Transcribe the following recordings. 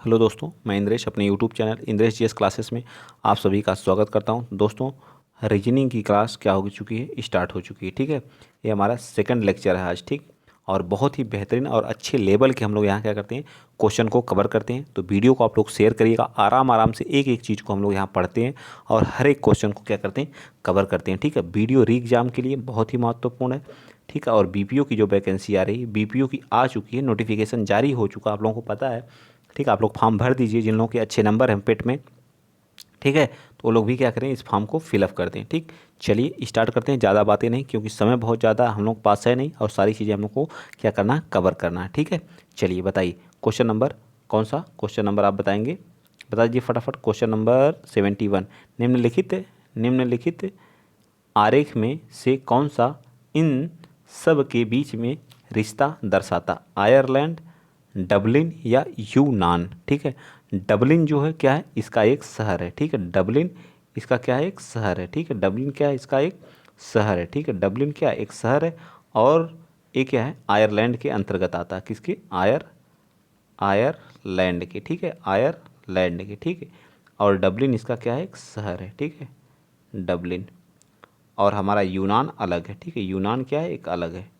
Hello दोस्तों, मैं इंद्रेश अपने YouTube channel Indresh GS classes में आप सभी का स्वागत करता हूं। दोस्तों, रीजनिंग की क्लास क्या हो चुकी है, स्टार्ट हो चुकी है। ठीक है, ये हमारा सेकंड लेक्चर है आज। ठीक, और बहुत ही बेहतरीन और अच्छे लेवल के हम लोग यहाँ क्या करते हैं, क्वेश्चन को कवर करते हैं। तो वीडियो को आप लोग शेयर करिएगा, आराम आराम से एक एक चीज़ को हम लोग यहाँ पढ़ते हैं और हर एक क्वेश्चन को क्या करते हैं, कवर करते हैं। ठीक है, वीडियो री एग्जाम के लिए बहुत ही महत्वपूर्ण है। ठीक है, और बीपीओ की जो वैकेंसी आ रही है, बीपीओ की आ चुकी है, नोटिफिकेशन जारी हो चुका, आप लोगों को पता है। ठीक है, आप लोग फॉर्म भर दीजिए जिन लोगों के अच्छे नंबर हैं पेट में। ठीक है, तो वो लोग भी क्या करें, इस फॉर्म को फिलअप कर दें। ठीक, चलिए स्टार्ट करते हैं। ज़्यादा बातें नहीं, क्योंकि समय बहुत ज़्यादा हम लोग पास है नहीं और सारी चीज़ें हम लोग को क्या करना है, कवर करना है। ठीक है, चलिए बताइए क्वेश्चन नंबर कौन सा क्वेश्चन नंबर आप बताएंगे, बता दीजिए फटाफट। क्वेश्चन नंबर 71, निम्नलिखित आरेख में से कौन सा इन सब के बीच में रिश्ता दर्शाता, आयरलैंड, डबलिन या यूनान। ठीक है, डबलिन जो है क्या है, इसका एक शहर है। ठीक है, डबलिन इसका क्या है, एक शहर है। ठीक है, डबलिन क्या है, इसका एक शहर है। ठीक है, डबलिन क्या है, एक शहर है। और ये क्या है, आयरलैंड के अंतर्गत आता है। किसके, आयरलैंड के। ठीक है, आयरलैंड के। ठीक है, और डबलिन इसका क्या है, एक शहर है। ठीक है, डबलिन। और हमारा यूनान अलग है। ठीक है, यूनान क्या है, एक अलग है,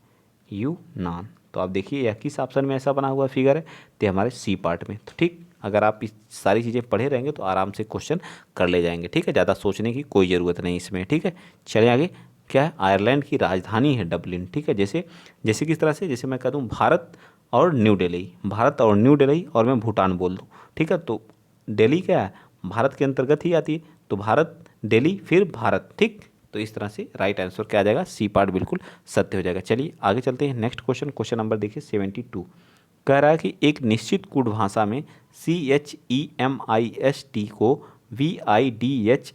यूनान। तो आप देखिए यह किस ऑप्शन में ऐसा बना हुआ फिगर है, तो हमारे सी पार्ट में। तो ठीक, अगर आप इस सारी चीज़ें पढ़े रहेंगे तो आराम से क्वेश्चन कर ले जाएंगे। ठीक है, ज़्यादा सोचने की कोई ज़रूरत नहीं इसमें। ठीक है, चलिए आगे। क्या है, आयरलैंड की राजधानी है डबलिन। ठीक है, जैसे जैसे किस तरह से, जैसे मैं कह दूँ भारत और न्यू दिल्ली, भारत और न्यू दिल्ली, और मैं भूटान बोल दूँ। ठीक है, तो दिल्ली क्या है, भारत के अंतर्गत ही आती है, तो भारत, दिल्ली, फिर भारत। ठीक, तो इस तरह से राइट आंसर क्या आ जाएगा, सी पार्ट बिल्कुल सत्य हो जाएगा। चलिए आगे चलते हैं। नेक्स्ट क्वेश्चन, क्वेश्चन नंबर देखिए 72। कह रहा है कि एक निश्चित कूट भाषा में CHEMIST को VIDHA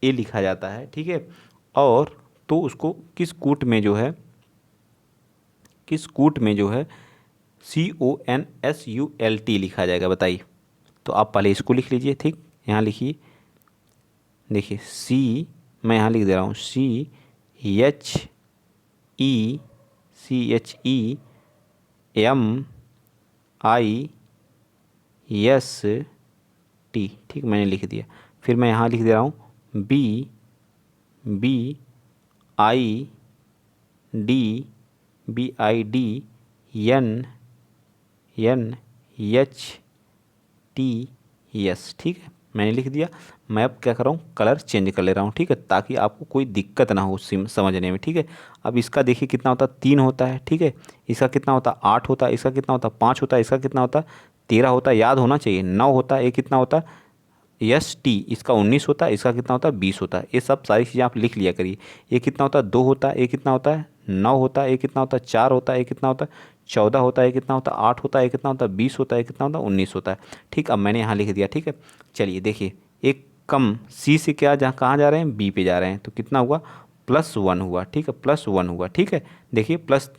लिखा जाता है। ठीक है, और तो उसको किस कूट में जो है CONSULT लिखा जाएगा, बताइए। तो आप पहले इसको लिख लीजिए। ठीक, यहाँ लिखिए, देखिए मैं यहाँ लिख दे रहा हूँ, CHEMIST। ठीक, मैंने लिख दिया। फिर मैं यहाँ लिख दे रहा हूँ BIDNNHTS। ठीक है, मैंने लिख दिया। मैं अब क्या कर रहा हूँ, कलर चेंज कर ले रहा हूँ। ठीक है, ताकि आपको कोई दिक्कत ना हो समझने में। ठीक है, अब इसका देखिए कितना होता है, 3 होता है। ठीक है, इसका कितना होता है, 8 होता है। इसका कितना होता है, 5 होता है। इसका कितना होता है, 13 होता है। याद होना चाहिए, 9 होता है। ये कितना होता है, ST, इसका 19 होता है। इसका कितना होता है, 20 होता है। ये सब सारी चीज़ें आप लिख लिया करिए। ये कितना होता है, 2 होता है। ये कितना होता है, 9 होता है। ये कितना होता है, 4 होता है। ये कितना होता है, 14 होता है। ये कितना होता है, 8 होता है। ये कितना होता है, 20 होता है। ये कितना होता है, 19 होता है। ठीक, अब मैंने यहाँ लिख दिया। ठीक है, चलिए देखिए, एक कम C से क्या, जहाँ कहाँ जा रहे हैं, B पे जा रहे हैं, तो कितना हुआ, +1 हुआ। ठीक है, +1 हुआ। ठीक है, देखिए प्लस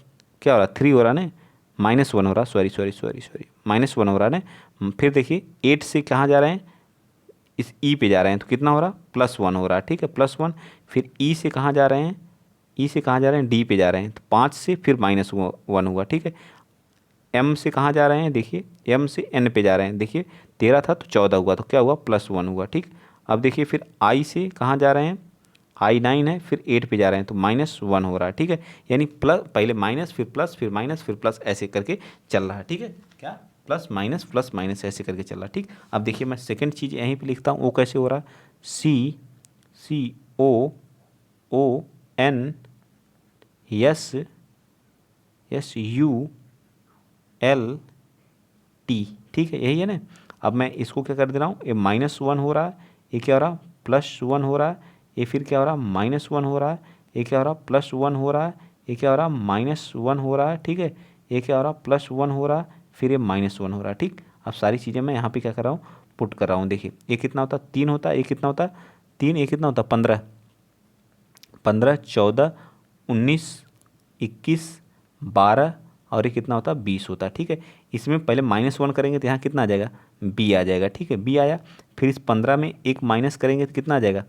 क्या हो रहा है, 3 हो रहा है ना, -1 हो रहा, सॉरी -1 हो रहा है ना। फिर देखिए 8 से कहाँ जा रहे हैं, इस E पे जा रहे हैं, तो कितना हो रहा, +1 हो रहा है। ठीक है, +1। फिर E से कहाँ जा रहे हैं, E से कहाँ जा रहे हैं, D पे जा रहे हैं, तो 5 से फिर -1 हुआ। ठीक है, M से कहाँ जा रहे हैं, देखिए M से N पे जा रहे हैं। देखिए 13 था तो 14 हुआ, तो क्या हुआ, +1 हुआ। ठीक, अब देखिए फिर I से कहाँ जा रहे हैं, I9 है, फिर 8 पे जा रहे हैं, तो -1 हो रहा है। ठीक है, यानी प्लस, पहले माइनस, फिर प्लस, फिर माइनस, फिर प्लस, ऐसे करके चल रहा है। ठीक है, क्या, प्लस माइनस ऐसे करके चल रहा है। ठीक, अब देखिए मैं सेकंड चीज़ यहीं पे लिखता हूँ, वो कैसे हो रहा है, CONSULT। ठीक है, यही है ना। अब मैं इसको क्या कर दे रहा हूँ, ये -1 हो रहा है, ये क्या हो रहा है, +1 हो रहा है, ये फिर क्या हो रहा है, -1 हो रहा है, ये क्या हो रहा है, +1 हो रहा है, ये क्या हो रहा है, -1 हो रहा है। ठीक है, ये क्या हो रहा है, +1 हो रहा है, फिर ये -1 हो रहा है। ठीक, अब सारी चीज़ें मैं यहाँ पे क्या कर रहा हूँ, पुट कर रहा हूँ। देखिए ये कितना होता है, 3 होता है। ये कितना होता है, 3। ये कितना होता है, 15, 14, 19, 21, 12, और ये कितना होता है, 20 होता है। ठीक है, इसमें पहले -1 करेंगे तो यहाँ कितना आ जाएगा, B आ जाएगा। ठीक है, B आया। फिर इस 15 में एक माइनस करेंगे तो कितना आ जाएगा,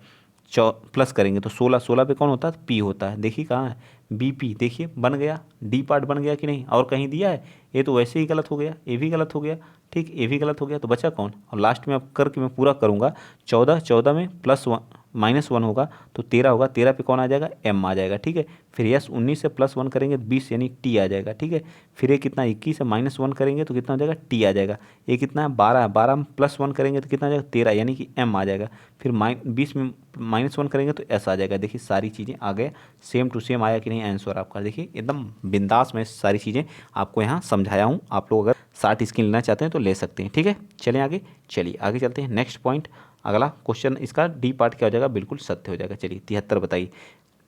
प्लस करेंगे तो 16, 16 पे कौन होता है, P होता है। देखिए कहाँ है, BP देखिए बन गया, डी पार्ट बन गया कि नहीं, और कहीं दिया है, ये तो वैसे ही गलत हो गया, ए भी गलत हो गया, ठीक, ए भी गलत हो गया, तो बचा कौन, और लास्ट में अब करके मैं पूरा करूँगा। 14, 14 में -1 होगा तो 13 होगा, 13 पे कौन आ जाएगा, M आ जाएगा, ठीक है। फिर यस 19 से +1 करेंगे तो 20 यानी T आ जाएगा, ठीक है। फिर ये कितना 21 से -1 करेंगे तो कितना हो जाएगा, T आ जाएगा। ये कितना है 12 है, 12 में +1 करेंगे तो कितना आ जाएगा 13 यानी कि M आ जाएगा। फिर 20 में -1 करेंगे तो S आ जाएगा। देखिए सारी चीज़ें आ गए, सेम टू सेम आया कि नहीं आंसर आपका। देखिए एकदम बिंदास मैं सारी चीज़ें आपको यहाँ समझाया हूँ। आप लोग अगर 60 स्क्रीन लेना चाहते हैं तो ले सकते हैं, ठीक है। चलें आगे, चलिए आगे चलते हैं। नेक्स्ट पॉइंट, अगला क्वेश्चन, इसका डी पार्ट क्या हो जाएगा, बिल्कुल सत्य हो जाएगा। चलिए 73 बताइए।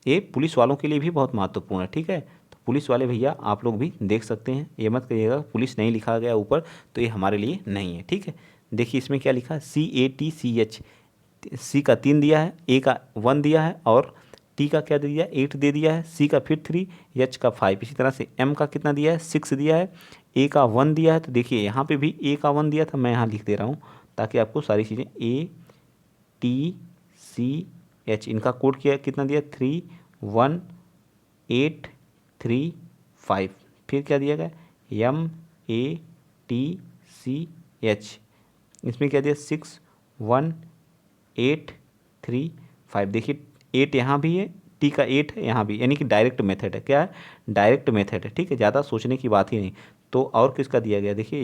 ये पुलिस वालों के लिए भी बहुत महत्वपूर्ण है, ठीक है। तो पुलिस वाले भैया आप लोग भी देख सकते हैं, ये मत कहिएगा पुलिस नहीं लिखा गया ऊपर तो ये हमारे लिए नहीं है, ठीक है। देखिए इसमें क्या लिखा है, CATCH, सी का 3 दिया है, ए का 1 दिया है, और टी का क्या दे दिया है, 8 दे दिया है, सी का फिर 3, एच का 5। इसी तरह से एम का कितना दिया है, 6 दिया है, ए का 1 दिया है। तो देखिए यहाँ पे भी ए का 1 दिया था, मैं यहाँ लिख दे रहा हूँ ताकि आपको सारी चीज़ें, ATCH इनका कोड किया कितना दिया, 31835। फिर क्या दिया गया, MATCH, इसमें क्या दिया 61835। देखिए 8 यहाँ भी है, टी का 8 है यहाँ भी, यानी कि डायरेक्ट मेथड है। क्या है, डायरेक्ट मेथड है, ठीक है, ज़्यादा सोचने की बात ही नहीं। तो और किसका दिया गया, देखिए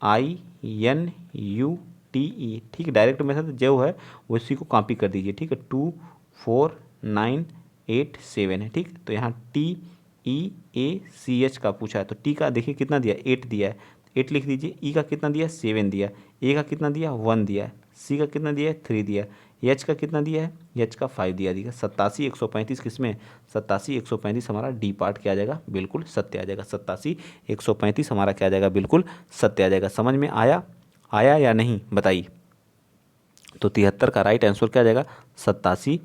MINUTE, ठीक है, डायरेक्ट मेथड जो है उसी को कॉपी कर दीजिए, ठीक है। 24987 है, ठीक। तो यहाँ TEACH का पूछा है, तो टी का देखिए कितना दिया, 8 दिया है, 8 लिख दीजिए। ई का कितना दिया, 7 दिया, ए का कितना दिया, 1 दिया, सी का कितना दिया है, 3 दिया, एच का कितना दिया है, एच का 5 दिया। 87 135 किसमें, 87 135 हमारा डी पार्ट क्या आ जाएगा, बिल्कुल सत्य आ जाएगा। 87 135 हमारा क्या आ जाएगा, बिल्कुल सत्य आ जाएगा। समझ में आया या नहीं बताइए। तो 73 का राइट आंसर क्या आ जाएगा, 87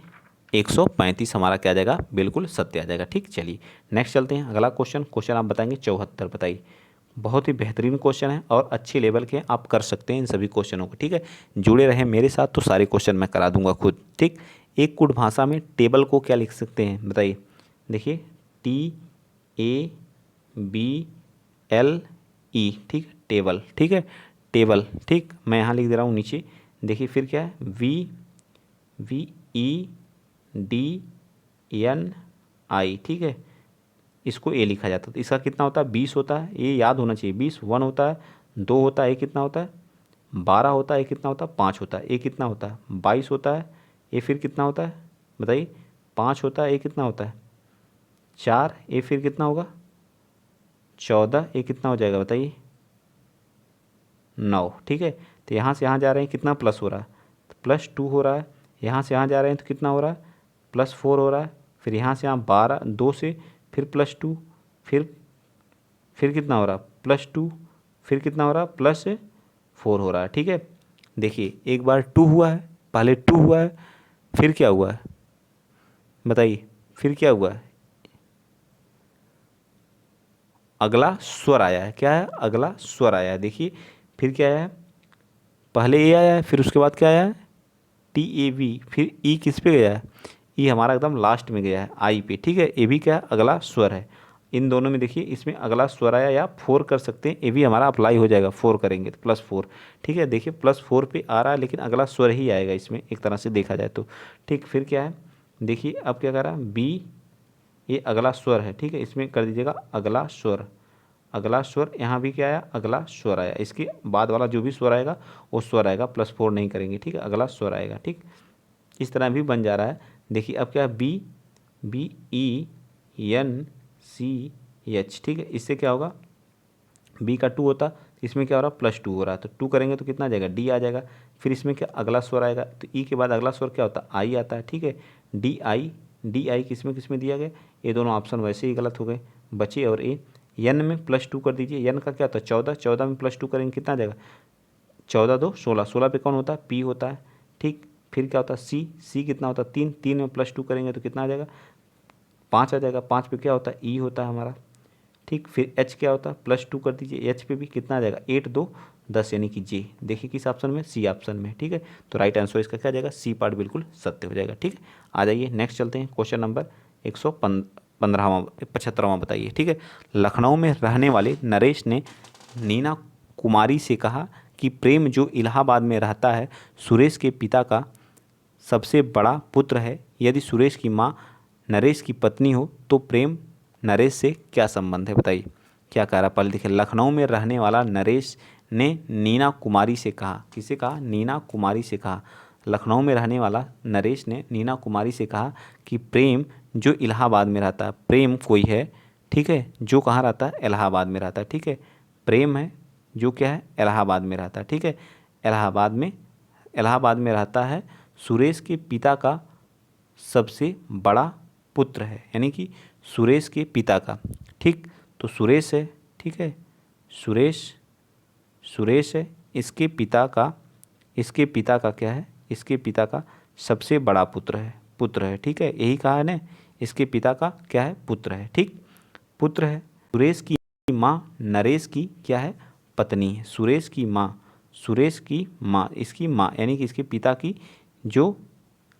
135 हमारा क्या आ जाएगा, बिल्कुल सत्य आ जाएगा, ठीक। चलिए नेक्स्ट चलते हैं, अगला क्वेश्चन आप बताएंगे 74 बताइए। बहुत ही बेहतरीन क्वेश्चन है और अच्छे लेवल के, आप कर सकते हैं इन सभी क्वेश्चनों को, ठीक है। जुड़े रहें मेरे साथ तो सारे क्वेश्चन मैं करा दूंगा खुद, ठीक। एक कुट भाषा में टेबल को क्या लिख सकते हैं बताइए। देखिए TABLE, ठीक, टेबल, ठीक है, टेबल, ठीक। मैं यहाँ लिख दे रहा हूँ नीचे। देखिए फिर क्या है, VEDNI, ठीक है, इसको ए लिखा जाता है। तो इसका कितना होता है, 20 होता है, ये याद होना चाहिए। 20 1 होता है, 2 होता है, ए कितना होता है, 12 होता है, ए कितना होता है, 5 होता है, ए कितना होता है, 22 होता है, ए फिर कितना होता है बताइए, 5 होता है, ए कितना होता है, 4, ए फिर कितना होगा, 14, ए कितना हो जाएगा बताइए, 9, ठीक है। तो यहाँ से यहाँ जा रहे हैं, कितना प्लस हो रहा है, तो +2 हो रहा है। यहाँ से यहाँ जा रहे हैं तो कितना हो रहा है, +4 हो रहा है। फिर यहाँ से यहाँ 12, 2 से फिर +2, फिर कितना हो रहा है, +2, फिर कितना हो रहा है, +4 हो रहा है, ठीक है। देखिए एक बार 2 हुआ है, पहले 2 हुआ है, फिर क्या हुआ है बताइए, फिर क्या हुआ है, अगला स्वर आया है। क्या है, अगला स्वर आया है। देखिए फिर क्या आया है, पहले ए आया है, फिर उसके बाद क्या आया है, TAB, फिर ई किस पे गया है, ई हमारा एकदम लास्ट में गया है, आई पे, ठीक है। ए भी क्या है, अगला स्वर है। इन दोनों में देखिए, इसमें अगला स्वर आया या 4 कर सकते हैं, ए भी हमारा अप्लाई हो जाएगा, 4 करेंगे तो +4, ठीक है। देखिए +4 पे आ रहा है, लेकिन अगला स्वर ही आएगा इसमें, एक तरह से देखा जाए तो, ठीक। फिर क्या है, देखिए अब क्या कर रहा है, बी, ये अगला स्वर है, ठीक है, इसमें कर दीजिएगा अगला स्वर। अगला स्वर यहाँ भी क्या आया, अगला स्वर आया। इसके बाद वाला जो भी स्वर आएगा वो स्वर आएगा, +4 नहीं करेंगे, ठीक है, अगला स्वर आएगा, ठीक। इस तरह भी बन जा रहा है। देखिए अब क्या है, BENCH, ठीक है। इससे क्या होगा, बी का 2 होता, इसमें क्या हो रहा है, +2 हो रहा है, तो 2 करेंगे तो कितना आ जाएगा, डी आ जाएगा। फिर इसमें क्या, अगला स्वर आएगा, तो ई के बाद अगला स्वर क्या होता है, आई आता है, ठीक है। DI किस में दिया गया, ये दोनों ऑप्शन वैसे ही गलत हो गए, बचे और ए। एन में +2 कर दीजिए, एन का क्या होता है, 14, 14 में +2 करेंगे कितना आ जाएगा, 14 2 16, 16 पे कौन होता है, पी होता है, ठीक। फिर क्या होता है, सी कितना होता है, 3, 3 में +2 करेंगे तो कितना आ जाएगा, 5 आ जाएगा। 5 पे क्या होता है, ई होता है हमारा, ठीक। फिर एच क्या होता है, +2 कर दीजिए, एच पे भी कितना आ जाएगा, 8 2 10 यानी कि जे। देखिए किस ऑप्शन में, सी ऑप्शन में, ठीक है। तो राइट आंसर इसका क्या आ जाएगा, सी पार्ट बिल्कुल सत्य हो जाएगा, ठीक है। आ जाइए नेक्स्ट चलते हैं, क्वेश्चन नंबर 15वां 75वां बताइए। ठीक है, लखनऊ में रहने वाले नरेश ने नीना कुमारी से कहा कि प्रेम जो इलाहाबाद में रहता है सुरेश के पिता का सबसे बड़ा पुत्र है। यदि सुरेश की माँ नरेश की पत्नी हो तो प्रेम नरेश से क्या संबंध है, बताइए क्या कह रहा। पहले देखिए, लखनऊ में रहने वाला नरेश ने नीना कुमारी से कहा, किसे कहा, नीना कुमारी से कहा। लखनऊ में रहने वाला नरेश ने नीना कुमारी से कहा कि प्रेम जो इलाहाबाद में रहता है, प्रेम कोई है, ठीक है, जो कहाँ रहता है, इलाहाबाद में रहता है। ठीक है, प्रेम है जो क्या है, इलाहाबाद में रहता है। ठीक है, इलाहाबाद में रहता है, सुरेश के पिता का सबसे बड़ा पुत्र है, यानी कि सुरेश के पिता का। ठीक, तो सुरेश है, ठीक है, सुरेश है, इसके पिता का क्या है, इसके पिता का सबसे बड़ा पुत्र है। ठीक है, यही कहा है ना, इसके पिता का क्या है, पुत्र है। ठीक, पुत्र है। सुरेश की माँ नरेश की क्या है, पत्नी है। सुरेश की माँ इसकी माँ यानी कि इसके पिता की जो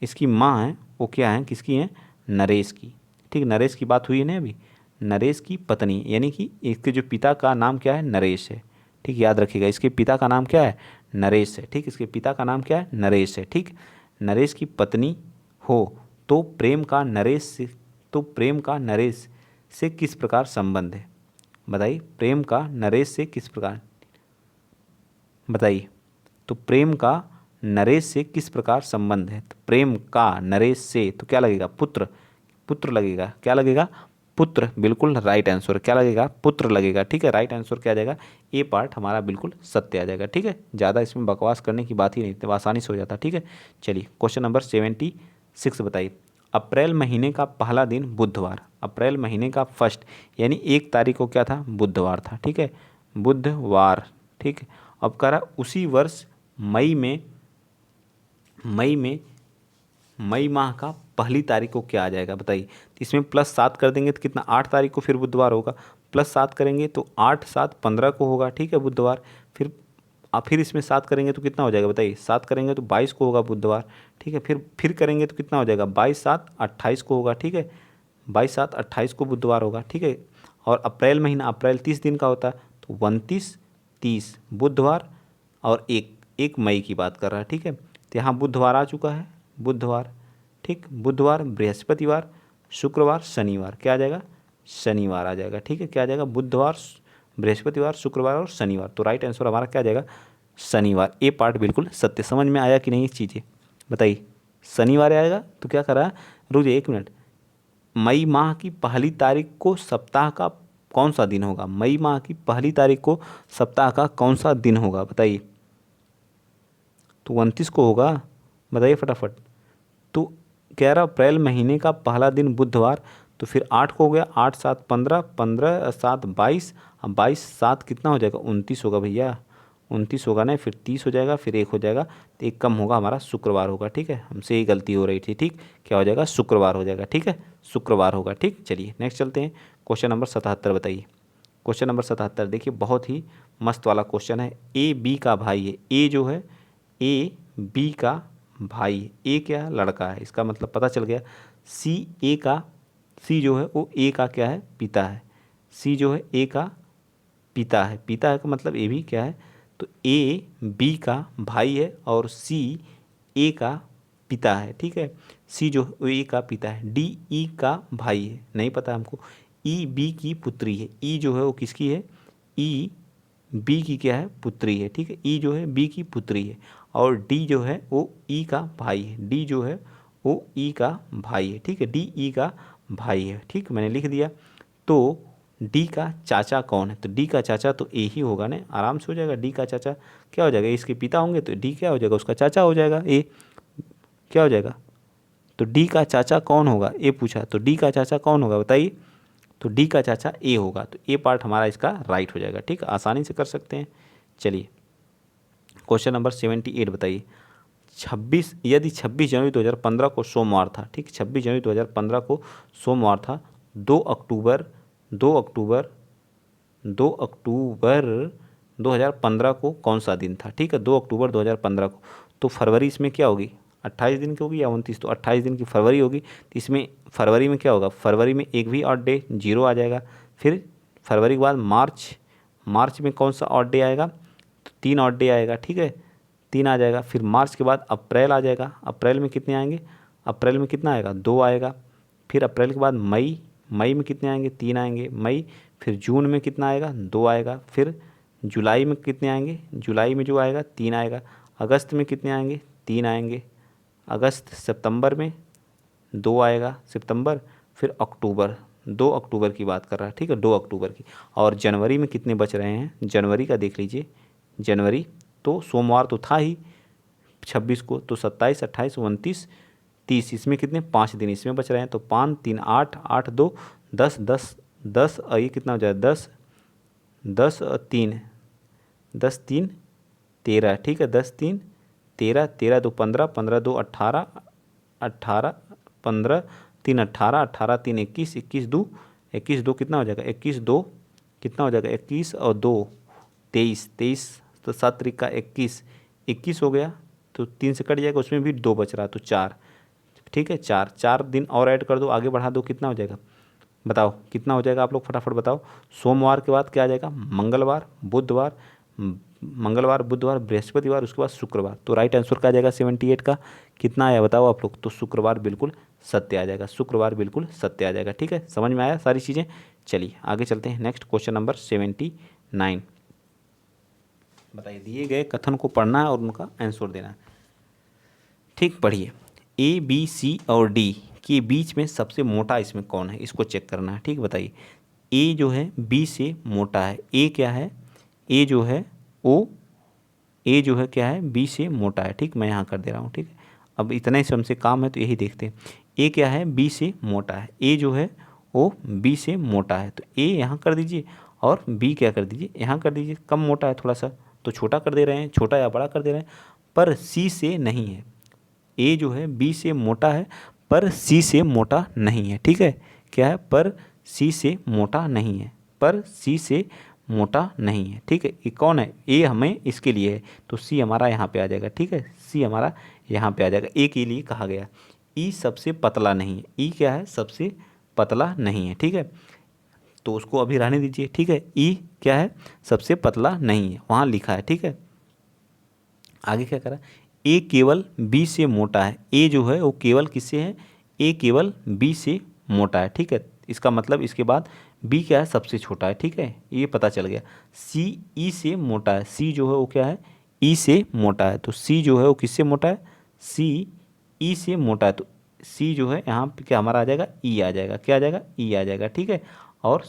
इसकी माँ है वो क्या है, किसकी है, नरेश की। ठीक, नरेश की बात हुई है ना अभी, नरेश की पत्नी, यानी कि इसके जो पिता का नाम क्या है, नरेश है। ठीक, याद रखिएगा, इसके पिता का नाम क्या है, नरेश है। ठीक, इसके पिता का नाम क्या है, नरेश है। ठीक, नरेश की पत्नी हो तो प्रेम का नरेश से किस प्रकार संबंध है, बताइए। प्रेम का नरेश से किस प्रकार, बताइए। तो प्रेम का नरेश से किस प्रकार संबंध है, तो प्रेम का नरेश से तो क्या लगेगा, पुत्र लगेगा। क्या लगेगा, पुत्र, बिल्कुल राइट आंसर। क्या लगेगा, पुत्र लगेगा। ठीक है, राइट आंसर क्या आ जाएगा, ए पार्ट हमारा बिल्कुल सत्य आ जाएगा। ठीक है, ज़्यादा इसमें बकवास करने की बात ही नहीं, तो आसानी से हो जाता। ठीक है, चलिए क्वेश्चन नंबर 76 बताइए। अप्रैल महीने का पहला दिन बुधवार, अप्रैल महीने का फर्स्ट यानी 1 तारीख को क्या था, बुधवार था। ठीक है, बुधवार। ठीक है, अब कह रहा उसी वर्ष मई माह का पहली तारीख को क्या आ जाएगा, बताइए। तो इसमें +7 कर देंगे तो कितना, 8 तारीख को फिर बुधवार होगा। +7 करेंगे तो 8 7 15 को होगा। ठीक है, बुधवार। फिर इसमें 7 करेंगे तो कितना हो जाएगा, बताइए। 7 करेंगे तो 22 को होगा बुधवार। ठीक है, फिर करेंगे तो कितना हो जाएगा, 22 7 28 को होगा। ठीक है, 22 7 28 को बुधवार होगा। ठीक है, और अप्रैल महीना, अप्रैल 30 दिन का होता है, तो 29 30 बुधवार और 1 मई की बात कर रहा है। ठीक है, तो यहाँ बुधवार आ चुका है, बुधवार। ठीक, बुधवार, बृहस्पतिवार, शुक्रवार, शनिवार, क्या आ जाएगा, शनिवार आ जाएगा। ठीक है, क्या आ जाएगा, बुधवार, बृहस्पतिवार, शुक्रवार और शनिवार। तो राइट आंसर हमारा क्या आ जाएगा, शनिवार। ए पार्ट बिल्कुल सत्य। समझ में आया कि नहीं ये चीज़ें, बताइए। शनिवार आएगा तो क्या कर रहा है, रुक जाइए 1 मिनट। मई माह की पहली तारीख को सप्ताह का कौन सा दिन होगा, मई माह की पहली तारीख को सप्ताह का कौन सा दिन होगा, बताइए। तो 29 को होगा, बताइए फटाफट। तो 11 अप्रैल महीने का पहला दिन बुधवार, तो फिर 8 को हो गया, 8 7 15 15 7 22, अब 22 7 कितना हो जाएगा, 29 होगा भैया, 29 होगा ना, फिर 30 हो जाएगा, फिर 1 हो जाएगा, तो 1 कम होगा, हमारा शुक्रवार होगा। ठीक है, हमसे ही गलती हो रही थी। ठीक, क्या हो जाएगा, शुक्रवार हो जाएगा। ठीक है, शुक्रवार होगा। ठीक, चलिए नेक्स्ट चलते हैं। क्वेश्चन नंबर 77 बताइए। क्वेश्चन नंबर 77 देखिए, बहुत ही मस्त वाला क्वेश्चन है। ए बी का भाई है, ए जो है, ए बी का भाई है। ए क्या है, लड़का है, इसका मतलब पता चल गया। सी जो है वो ए का क्या है, पिता है। सी जो है ए का पिता है, पिता है का मतलब ए भी क्या है, तो ए बी का भाई है और सी ए का पिता है। ठीक है, सी जो है वो ए का पिता है, डी ई का भाई है, नहीं पता हमको। ई बी की पुत्री है, ई जो है वो किसकी है, ई बी की क्या है, पुत्री है। ठीक है, ई जो है बी की पुत्री है और डी जो है वो ई का भाई है, डी जो है वो ई का भाई है। ठीक है, डी ई का भाई है। ठीक, मैंने लिख दिया। तो डी का चाचा कौन है, तो डी का चाचा तो ए ही होगा ना, आराम से हो जाएगा। डी का चाचा क्या हो जाएगा, इसके पिता होंगे तो डी क्या हो जाएगा, उसका चाचा हो जाएगा, ए क्या हो जाएगा। तो डी का चाचा कौन होगा, ए पूछा, तो डी का चाचा कौन होगा, बताइए। तो डी का चाचा ए होगा, तो ए पार्ट हमारा इसका राइट हो जाएगा। ठीक, आसानी से कर सकते हैं। चलिए क्वेश्चन नंबर 78 बताइए। 26 यदि 26 जनवरी 2015 को सोमवार था, ठीक, 26 जनवरी 2015 को सोमवार था, 2 अक्टूबर 2015 को कौन सा दिन था, ठीक है, 2 अक्टूबर 2015 को, तो फरवरी इसमें क्या होगी, 28 दिन की होगी या 29, तो 28 दिन की फरवरी होगी। तो इसमें फरवरी में क्या होगा, फरवरी में एक भी ऑड डे 0 आ जाएगा। फिर फरवरी के बाद मार्च, मार्च में कौन सा ऑड डे आएगा, तो 3 ऑड डे आएगा, ठीक है, 3 आ जाएगा। फिर मार्च के बाद अप्रैल आ जाएगा, अप्रैल में कितने आएंगे, अप्रैल में कितना आएगा, 2 आएगा। फिर अप्रैल के बाद मई, मई में कितने आएंगे, 3 आएंगे मई। फिर जून में कितना आएगा, 2 आएगा। फिर जुलाई में कितने आएंगे, जुलाई में जो आएगा 3 आएगा। अगस्त में कितने आएंगे, 3 आएंगे अगस्त। सितंबर में 2 आएगा सितंबर। फिर अक्टूबर, 2 अक्टूबर की बात कर रहा है, ठीक है, 2 अक्टूबर की। और जनवरी में कितने बच रहे हैं, जनवरी का देख लीजिए, जनवरी तो सोमवार तो था ही 26 को, तो 27, 28, 29, 30, इसमें कितने 5 दिन इसमें बच रहे हैं। तो 5, 3, 8, 8, 2, 10, 10, 10, ये कितना हो जाए 10, 10 और 3, 10, 3, 13, ठीक है, 10, 3, 13, 13, 2, 15, 15, 2, 18, 18, 15, 3, 18, 18, 3, 21, 21, 2, 21, 2 कितना हो जाएगा, 21, 2 कितना हो जाएगा, 21 और 2 23, 23, तो 7 तरीक का 21, 21 हो गया। तो 3 से कट जाएगा, उसमें भी 2 बच रहा, तो 4, ठीक है, 4, 4 दिन और ऐड कर दो, आगे बढ़ा दो, कितना हो जाएगा, बताओ कितना हो जाएगा, आप लोग फटाफट बताओ। सोमवार के बाद क्या आ जाएगा, मंगलवार, बुधवार, मंगलवार, बुधवार, बृहस्पतिवार, उसके बाद शुक्रवार। तो राइट आंसर क्या आ जाएगा 78 का, कितना आया बताओ आप लोग, तो शुक्रवार बिल्कुल सत्य आ जाएगा, शुक्रवार बिल्कुल सत्य आ जाएगा, ठीक है, समझ में आया सारी चीज़ें। चलिए आगे चलते हैं, नेक्स्ट क्वेश्चन नंबर 79। बताइए, दिए गए कथन को पढ़ना है और उनका आंसर देना है, ठीक, पढ़िए। ए, बी, सी और डी के बीच में सबसे मोटा इसमें कौन है, इसको चेक करना है, ठीक, बताइए। ए जो है बी से मोटा है, ए क्या है, ए जो है ओ, ए जो है क्या है बी से मोटा है, ठीक, मैं यहाँ कर दे रहा हूँ, ठीक है। अब इतना ही हमसे काम है तो यही देखते हैं। ए क्या है, बी से मोटा है, ए जो है ओ बी से मोटा है, तो ए यहाँ कर दीजिए और बी क्या कर दीजिए, यहाँ कर दीजिए। कम मोटा है थोड़ा सा तो छोटा कर दे रहे हैं, छोटा या बड़ा कर दे रहे हैं, पर सी से नहीं है। ए जो है बी से मोटा है पर सी से मोटा नहीं है, ठीक है, क्या है, पर सी से मोटा नहीं है, पर सी से मोटा नहीं है, ठीक है। ये कौन है, ए हमें इसके लिए है, तो सी हमारा यहाँ पे आ जाएगा, ठीक है, सी हमारा यहाँ पे आ जाएगा, ए के लिए कहा गया। ई सबसे पतला नहीं है, ई क्या है, सबसे पतला नहीं है, ठीक है, तो उसको अभी रहने दीजिए, ठीक है। ई क्या है, सबसे पतला नहीं है, वहाँ लिखा है, ठीक है। आगे क्या करा, ए केवल बी से मोटा है, ए जो है वो केवल किससे है, ए केवल बी से मोटा है, ठीक है। इसका मतलब इसके बाद बी क्या है, सबसे छोटा है, ठीक है, ये पता चल गया। सी ई से मोटा है, सी जो है वो क्या है, ई से मोटा है, तो सी जो है वो किससे मोटा है, सी ई से मोटा है, तो सी जो है यहाँ पे क्या हमारा आ जाएगा, ई आ जाएगा, क्या आ जाएगा, ई आ जाएगा, ठीक है। और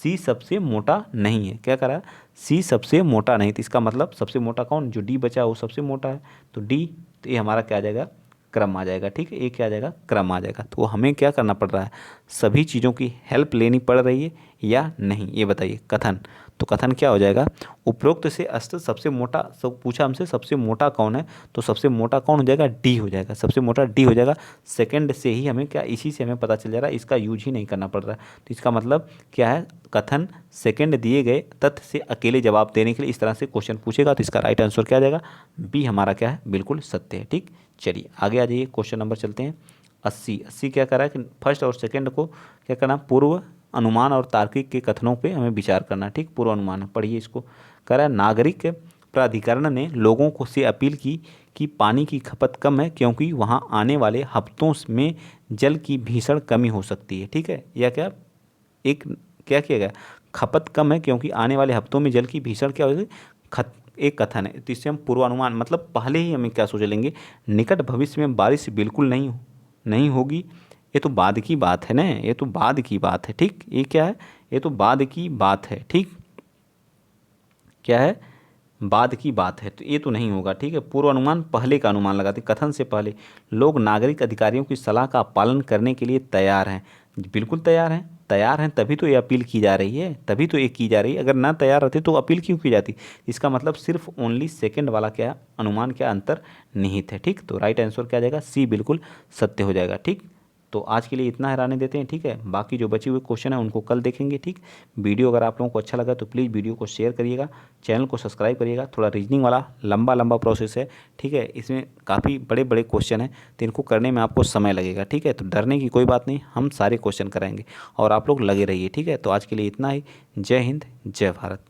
सी सबसे मोटा नहीं है, क्या करा, सी सबसे मोटा नहीं, तो इसका मतलब सबसे मोटा कौन, जो डी बचा वो सबसे मोटा है, तो डी, तो ये हमारा क्या आ जाएगा, क्रम आ जाएगा, ठीक है, ये क्या आ जाएगा, क्रम आ जाएगा। तो हमें क्या करना पड़ रहा है, सभी चीज़ों की हेल्प लेनी पड़ रही है या नहीं, ये बताइए। कथन, तो कथन क्या हो जाएगा, उपरोक्त से अष्ट सबसे मोटा, सब पूछा हमसे सबसे मोटा कौन है, तो सबसे मोटा कौन हो जाएगा, डी हो जाएगा, सबसे मोटा डी हो जाएगा। सेकंड से ही हमें क्या, इसी से हमें पता चल जा रहा है, इसका यूज ही नहीं करना पड़ रहा है। तो इसका मतलब क्या है, कथन सेकंड दिए गए तथ्य से अकेले जवाब देने के लिए इस तरह से क्वेश्चन पूछेगा, तो इसका राइट आंसर क्या आ जाएगा, बी हमारा क्या है, बिल्कुल सत्य है, ठीक। चलिए आगे आ जाइए, क्वेश्चन नंबर चलते हैं 80। 80 क्या कर रहा है कि फर्स्ट और सेकंड को क्या करना, पूर्व अनुमान और तार्किक के कथनों पे हमें विचार करना, ठीक, पूर्व अनुमान पढ़िए इसको। कह रहा है, नागरिक प्राधिकरण ने लोगों को से अपील की कि पानी की खपत कम है क्योंकि वहां आने वाले हफ्तों में जल की भीषण कमी हो सकती है, ठीक है, या क्या एक क्या किया गया, खपत कम है क्योंकि आने वाले हफ्तों में जल की भीषण क्या होगी, एक कथन है, तो इससे हम पूर्वानुमान मतलब पहले ही हमें क्या सोच लेंगे, निकट भविष्य में बारिश बिल्कुल नहीं होगी, ये तो बाद की बात है ना, ये तो बाद की बात है, ठीक, ये क्या है, ये तो बाद की बात है, ठीक, क्या है, बाद की बात है, तो ये तो नहीं होगा, ठीक है। पूर्वानुमान पहले का अनुमान लगाते, कथन से पहले लोग नागरिक अधिकारियों की सलाह का पालन करने के लिए तैयार हैं, बिल्कुल तैयार हैं, तैयार हैं तभी तो ये अपील की जा रही है, तभी तो ये की जा रही है, अगर ना तैयार रहते तो अपील क्यों की जाती। इसका मतलब सिर्फ ओनली सेकंड वाला क्या अनुमान क्या अंतर निहित है, ठीक। तो राइट आंसर क्या आ जाएगा, सी बिल्कुल सत्य हो जाएगा, ठीक। तो आज के लिए इतना हैरानी देते हैं, ठीक है। बाकी जो बचे हुए क्वेश्चन हैं उनको कल देखेंगे, ठीक। वीडियो अगर आप लोगों को अच्छा लगा तो प्लीज़ वीडियो को शेयर करिएगा, चैनल को सब्सक्राइब करिएगा। थोड़ा रीजनिंग वाला लंबा लंबा प्रोसेस है, ठीक है। इसमें काफ़ी बड़े बड़े क्वेश्चन हैं तो इनको करने में आपको समय लगेगा, ठीक है। तो डरने की कोई बात नहीं, हम सारे क्वेश्चन कराएंगे और आप लोग लगे रहिए, ठीक है। तो आज के लिए इतना ही। जय हिंद, जय भारत।